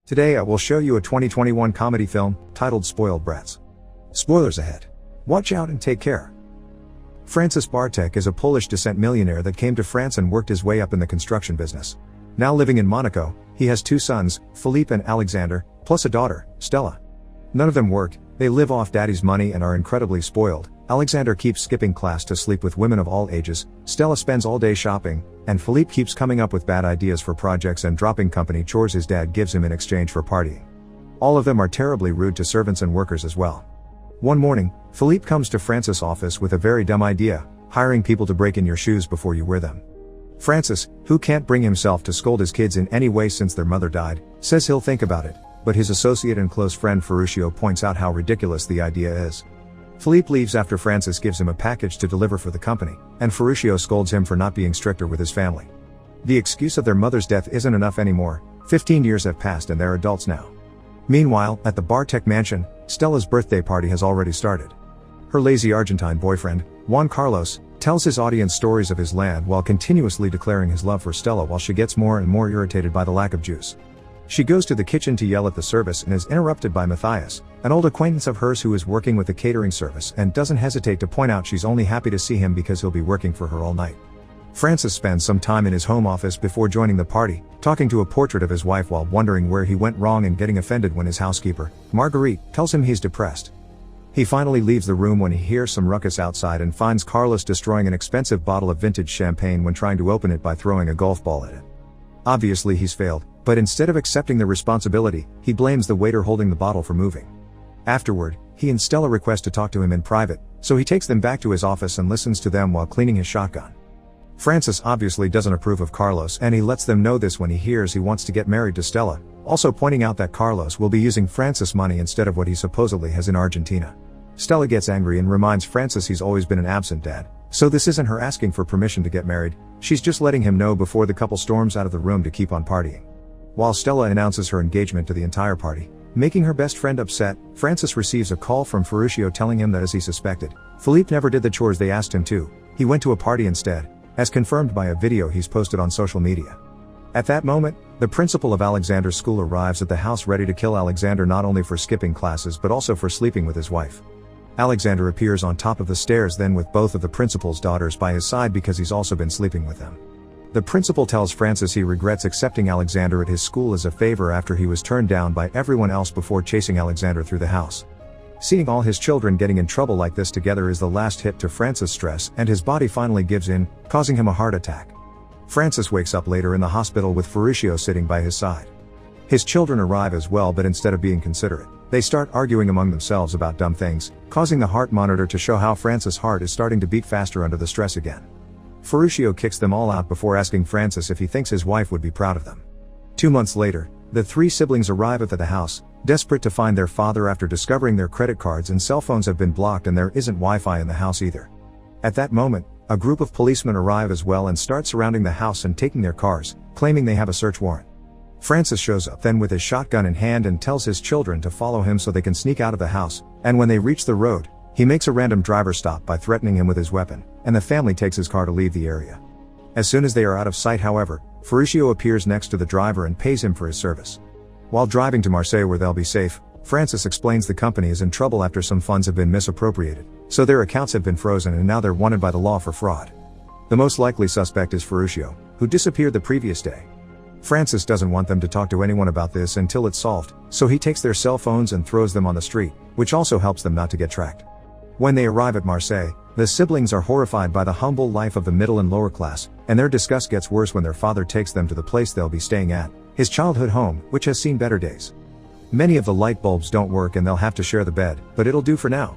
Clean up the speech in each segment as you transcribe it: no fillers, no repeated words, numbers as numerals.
Today I will show you a 2021 comedy film, titled Spoiled Brats. Spoilers ahead. Watch out and take care. Francis Bartek is a Polish descent millionaire that came to France and worked his way up in the construction business. Now living in Monaco, he has two sons, Philippe and Alexander, plus a daughter, Stella. None of them work, they live off daddy's money and are incredibly spoiled. Alexander keeps skipping class to sleep with women of all ages, Stella spends all day shopping, and Philippe keeps coming up with bad ideas for projects and dropping company chores his dad gives him in exchange for partying. All of them are terribly rude to servants and workers as well. One morning, Philippe comes to Francis' office with a very dumb idea, hiring people to break in your shoes before you wear them. Francis, who can't bring himself to scold his kids in any way since their mother died, says he'll think about it, but his associate and close friend Ferruccio points out how ridiculous the idea is. Philippe leaves after Francis gives him a package to deliver for the company, and Ferruccio scolds him for not being stricter with his family. The excuse of their mother's death isn't enough anymore. 15 years have passed and they're adults now. Meanwhile, at the Bartek mansion, Stella's birthday party has already started. Her lazy Argentine boyfriend, Juan Carlos, tells his audience stories of his land while continuously declaring his love for Stella while she gets more and more irritated by the lack of juice. She goes to the kitchen to yell at the service and is interrupted by Matthias, an old acquaintance of hers who is working with the catering service and doesn't hesitate to point out she's only happy to see him because he'll be working for her all night. Francis spends some time in his home office before joining the party, talking to a portrait of his wife while wondering where he went wrong and getting offended when his housekeeper, Marguerite, tells him he's depressed. He finally leaves the room when he hears some ruckus outside and finds Carlos destroying an expensive bottle of vintage champagne when trying to open it by throwing a golf ball at it. Obviously he's failed, but instead of accepting the responsibility, he blames the waiter holding the bottle for moving. Afterward, he and Stella request to talk to him in private, so he takes them back to his office and listens to them while cleaning his shotgun. Francis obviously doesn't approve of Carlos and he lets them know this when he hears he wants to get married to Stella, also pointing out that Carlos will be using Francis' money instead of what he supposedly has in Argentina. Stella gets angry and reminds Francis he's always been an absent dad, so this isn't her asking for permission to get married, she's just letting him know before the couple storms out of the room to keep on partying. While Stella announces her engagement to the entire party, making her best friend upset, Francis receives a call from Ferruccio telling him that as he suspected, Philippe never did the chores they asked him to, he went to a party instead, as confirmed by a video he's posted on social media. At that moment, the principal of Alexander's school arrives at the house ready to kill Alexander not only for skipping classes but also for sleeping with his wife. Alexander appears on top of the stairs then with both of the principal's daughters by his side because he's also been sleeping with them. The principal tells Francis he regrets accepting Alexander at his school as a favor after he was turned down by everyone else before chasing Alexander through the house. Seeing all his children getting in trouble like this together is the last hit to Francis' stress and his body finally gives in, causing him a heart attack. Francis wakes up later in the hospital with Ferruccio sitting by his side. His children arrive as well, but instead of being considerate, they start arguing among themselves about dumb things, causing the heart monitor to show how Francis' heart is starting to beat faster under the stress again. Ferruccio kicks them all out before asking Francis if he thinks his wife would be proud of them. 2 months later, the three siblings arrive at the house, desperate to find their father after discovering their credit cards and cell phones have been blocked and there isn't Wi-Fi in the house either. At that moment, a group of policemen arrive as well and start surrounding the house and taking their cars, claiming they have a search warrant. Francis shows up then with his shotgun in hand and tells his children to follow him so they can sneak out of the house, and when they reach the road, he makes a random driver stop by threatening him with his weapon, and the family takes his car to leave the area. As soon as they are out of sight however, Ferruccio appears next to the driver and pays him for his service. While driving to Marseille where they'll be safe, Francis explains the company is in trouble after some funds have been misappropriated, so their accounts have been frozen and now they're wanted by the law for fraud. The most likely suspect is Ferruccio, who disappeared the previous day. Francis doesn't want them to talk to anyone about this until it's solved, so he takes their cell phones and throws them on the street, which also helps them not to get tracked. When they arrive at Marseille, the siblings are horrified by the humble life of the middle and lower class, and their disgust gets worse when their father takes them to the place they'll be staying at, his childhood home, which has seen better days. Many of the light bulbs don't work and they'll have to share the bed, but it'll do for now.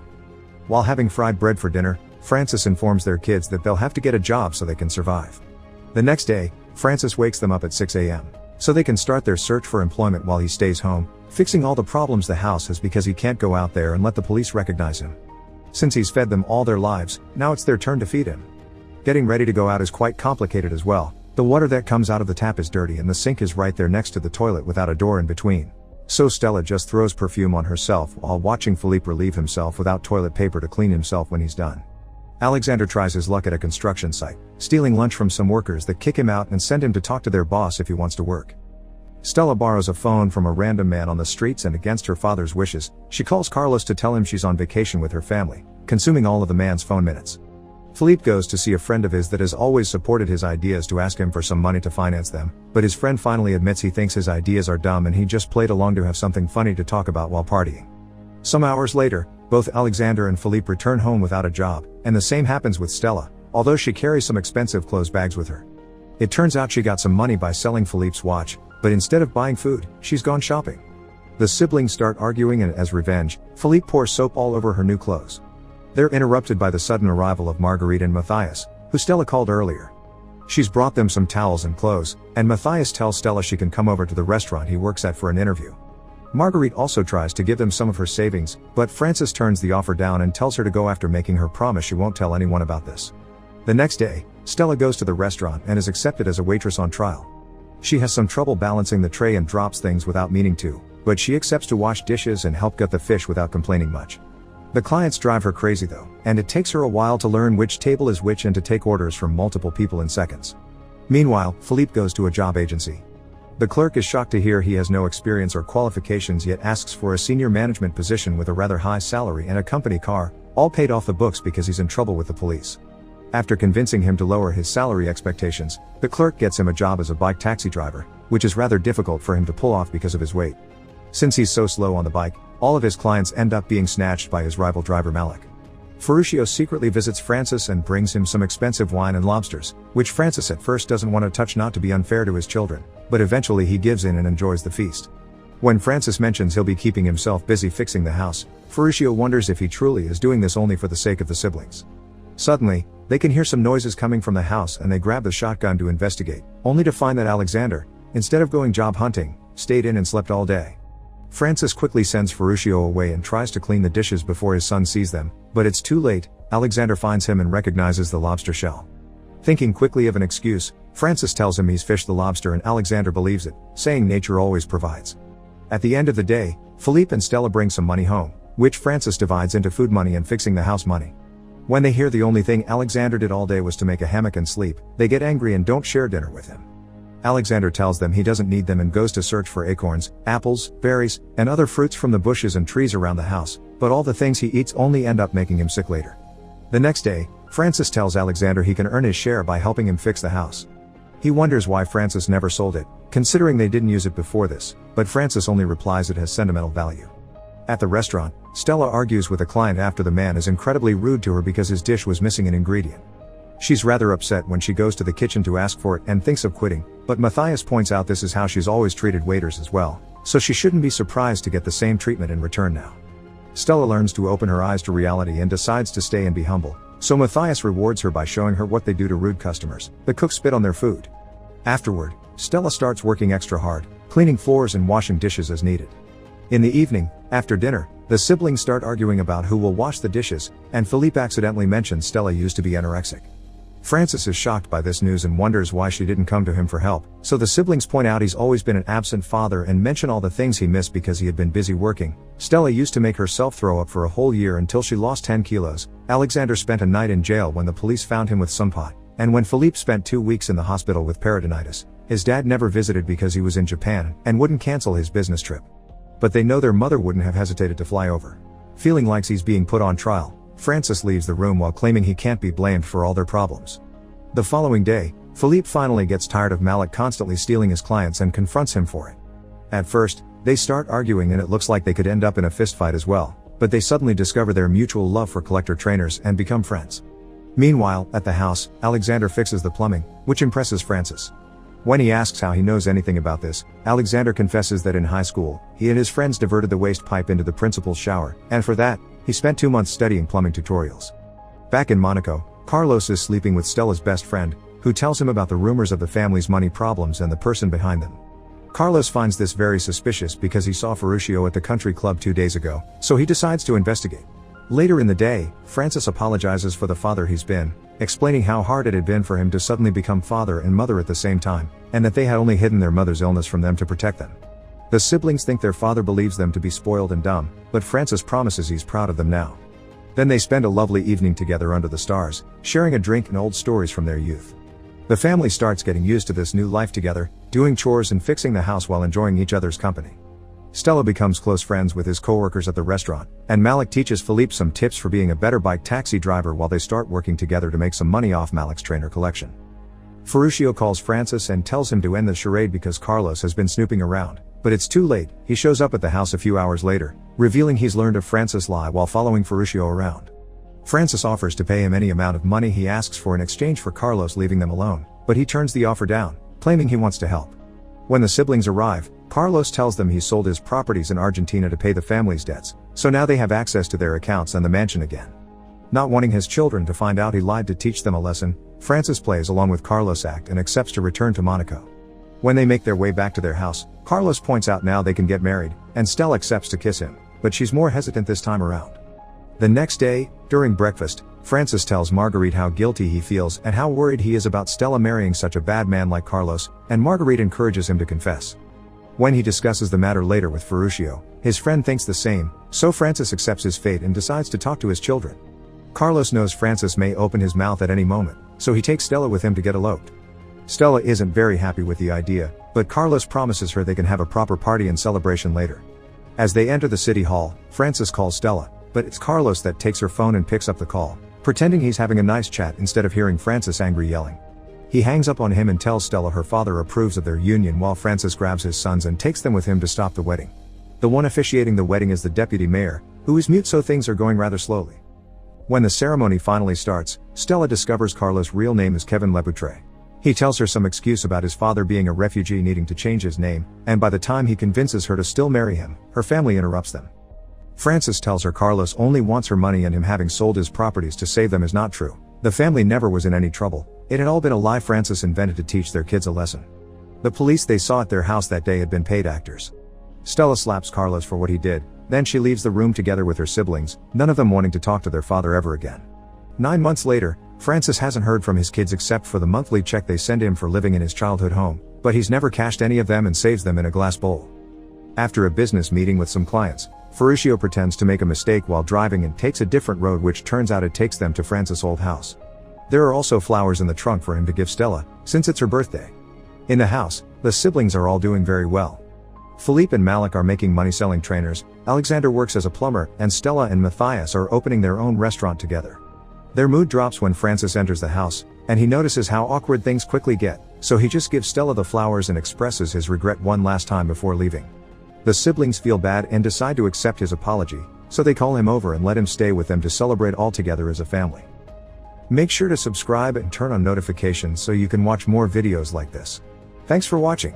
While having fried bread for dinner, Francis informs their kids that they'll have to get a job so they can survive. The next day, Francis wakes them up at 6 a.m. so they can start their search for employment while he stays home, fixing all the problems the house has because he can't go out there and let the police recognize him. Since he's fed them all their lives, now it's their turn to feed him. Getting ready to go out is quite complicated as well. The water that comes out of the tap is dirty and the sink is right there next to the toilet without a door in between. So Stella just throws perfume on herself while watching Philippe relieve himself without toilet paper to clean himself when he's done. Alexander tries his luck at a construction site, stealing lunch from some workers that kick him out and send him to talk to their boss if he wants to work. Stella borrows a phone from a random man on the streets, and against her father's wishes, she calls Carlos to tell him she's on vacation with her family, consuming all of the man's phone minutes. Felipe goes to see a friend of his that has always supported his ideas to ask him for some money to finance them, but his friend finally admits he thinks his ideas are dumb and he just played along to have something funny to talk about while partying. Some hours later, both Alexander and Felipe return home without a job, and the same happens with Stella, although she carries some expensive clothes bags with her. It turns out she got some money by selling Felipe's watch, but instead of buying food, she's gone shopping. The siblings start arguing, and as revenge, Felipe pours soap all over her new clothes. They're interrupted by the sudden arrival of Marguerite and Matthias, who Stella called earlier. She's brought them some towels and clothes, and Matthias tells Stella she can come over to the restaurant he works at for an interview. Marguerite also tries to give them some of her savings, but Frances turns the offer down and tells her to go after making her promise she won't tell anyone about this. The next day, Stella goes to the restaurant and is accepted as a waitress on trial. She has some trouble balancing the tray and drops things without meaning to, but she accepts to wash dishes and help gut the fish without complaining much. The clients drive her crazy though, and it takes her a while to learn which table is which and to take orders from multiple people in seconds. Meanwhile, Felipe goes to a job agency. The clerk is shocked to hear he has no experience or qualifications, yet asks for a senior management position with a rather high salary and a company car, all paid off the books because he's in trouble with the police. After convincing him to lower his salary expectations, the clerk gets him a job as a bike taxi driver, which is rather difficult for him to pull off because of his weight. Since he's so slow on the bike, all of his clients end up being snatched by his rival driver Malik. Ferruccio secretly visits Francis and brings him some expensive wine and lobsters, which Francis at first doesn't want to touch not to be unfair to his children, but eventually he gives in and enjoys the feast. When Francis mentions he'll be keeping himself busy fixing the house, Ferruccio wonders if he truly is doing this only for the sake of the siblings. Suddenly, they can hear some noises coming from the house and they grab the shotgun to investigate, only to find that Alexander, instead of going job hunting, stayed in and slept all day. Francis quickly sends Ferruccio away and tries to clean the dishes before his son sees them, but it's too late. Alexander finds him and recognizes the lobster shell. Thinking quickly of an excuse, Francis tells him he's fished the lobster and Alexander believes it, saying nature always provides. At the end of the day, Felipe and Stella bring some money home, which Francis divides into food money and fixing the house money. When they hear the only thing Alexander did all day was to make a hammock and sleep, they get angry and don't share dinner with him. Alexander tells them he doesn't need them and goes to search for acorns, apples, berries, and other fruits from the bushes and trees around the house, but all the things he eats only end up making him sick later. The next day, Francis tells Alexander he can earn his share by helping him fix the house. He wonders why Francis never sold it, considering they didn't use it before this, but Francis only replies it has sentimental value. At the restaurant, Stella argues with a client after the man is incredibly rude to her because his dish was missing an ingredient. She's rather upset when she goes to the kitchen to ask for it and thinks of quitting, but Matthias points out this is how she's always treated waiters as well, so she shouldn't be surprised to get the same treatment in return now. Stella learns to open her eyes to reality and decides to stay and be humble, so Matthias rewards her by showing her what they do to rude customers. The cooks spit on their food. Afterward, Stella starts working extra hard, cleaning floors and washing dishes as needed. In the evening, after dinner, the siblings start arguing about who will wash the dishes, and Felipe accidentally mentions Stella used to be anorexic. Francis is shocked by this news and wonders why she didn't come to him for help, so the siblings point out he's always been an absent father and mention all the things he missed because he had been busy working. Stella used to make herself throw up for a whole year until she lost 10 kilos. Alexander spent a night in jail when the police found him with some pot, and when Felipe spent 2 weeks in the hospital with peritonitis. His dad never visited because he was in Japan and wouldn't cancel his business trip. But they know their mother wouldn't have hesitated to fly over. Feeling like he's being put on trial, Francis leaves the room while claiming he can't be blamed for all their problems. The following day, Felipe finally gets tired of Malik constantly stealing his clients and confronts him for it. At first, they start arguing and it looks like they could end up in a fistfight as well, but they suddenly discover their mutual love for collector trainers and become friends. Meanwhile, at the house, Alexander fixes the plumbing, which impresses Francis. When he asks how he knows anything about this, Alexander confesses that in high school, he and his friends diverted the waste pipe into the principal's shower, and for that, he spent 2 months studying plumbing tutorials. Back in Monaco, Carlos is sleeping with Stella's best friend, who tells him about the rumors of the family's money problems and the person behind them. Carlos finds this very suspicious because he saw Ferruccio at the country club 2 days ago, so he decides to investigate. Later in the day, Francis apologizes for the father he's been, explaining how hard it had been for him to suddenly become father and mother at the same time, and that they had only hidden their mother's illness from them to protect them. The siblings think their father believes them to be spoiled and dumb, but Francis promises he's proud of them now. Then they spend a lovely evening together under the stars, sharing a drink and old stories from their youth. The family starts getting used to this new life together, doing chores and fixing the house while enjoying each other's company. Stella becomes close friends with his co-workers at the restaurant, and Malik teaches Philippe some tips for being a better bike taxi driver while they start working together to make some money off Malik's trainer collection. Ferruccio calls Francis and tells him to end the charade because Carlos has been snooping around, but it's too late. He shows up at the house a few hours later, revealing he's learned of Francis' lie while following Ferruccio around. Francis offers to pay him any amount of money he asks for in exchange for Carlos leaving them alone, but he turns the offer down, claiming he wants to help. When the siblings arrive, Carlos tells them he sold his properties in Argentina to pay the family's debts, so now they have access to their accounts and the mansion again. Not wanting his children to find out he lied to teach them a lesson, Francis plays along with Carlos' act and accepts to return to Monaco. When they make their way back to their house, Carlos points out now they can get married, and Stella accepts to kiss him, but she's more hesitant this time around. The next day, during breakfast, Francis tells Marguerite how guilty he feels and how worried he is about Stella marrying such a bad man like Carlos, and Marguerite encourages him to confess. When he discusses the matter later with Ferruccio, his friend thinks the same, so Francis accepts his fate and decides to talk to his children. Carlos knows Francis may open his mouth at any moment, so he takes Stella with him to get eloped. Stella isn't very happy with the idea, but Carlos promises her they can have a proper party and celebration later. As they enter the city hall, Francis calls Stella, but it's Carlos that takes her phone and picks up the call, pretending he's having a nice chat instead of hearing Francis angry yelling. He hangs up on him and tells Stella her father approves of their union while Francis grabs his sons and takes them with him to stop the wedding. The one officiating the wedding is the deputy mayor, who is mute so things are going rather slowly. When the ceremony finally starts, Stella discovers Carlos' real name is Kevin Lepoutre. He tells her some excuse about his father being a refugee needing to change his name, and by the time he convinces her to still marry him, her family interrupts them. Francis tells her Carlos only wants her money and him having sold his properties to save them is not true. The family never was in any trouble, it had all been a lie Francis invented to teach their kids a lesson. The police they saw at their house that day had been paid actors. Stella slaps Carlos for what he did, then she leaves the room together with her siblings, none of them wanting to talk to their father ever again. 9 months later, Francis hasn't heard from his kids except for the monthly check they send him for living in his childhood home, but he's never cashed any of them and saves them in a glass bowl. After a business meeting with some clients, Ferruccio pretends to make a mistake while driving and takes a different road which turns out it takes them to Francis' old house. There are also flowers in the trunk for him to give Stella, since it's her birthday. In the house, the siblings are all doing very well. Philippe and Malik are making money selling trainers, Alexander works as a plumber, and Stella and Matthias are opening their own restaurant together. Their mood drops when Francis enters the house, and he notices how awkward things quickly get, so he just gives Stella the flowers and expresses his regret one last time before leaving. The siblings feel bad and decide to accept his apology, so they call him over and let him stay with them to celebrate all together as a family. Make sure to subscribe and turn on notifications so you can watch more videos like this. Thanks for watching.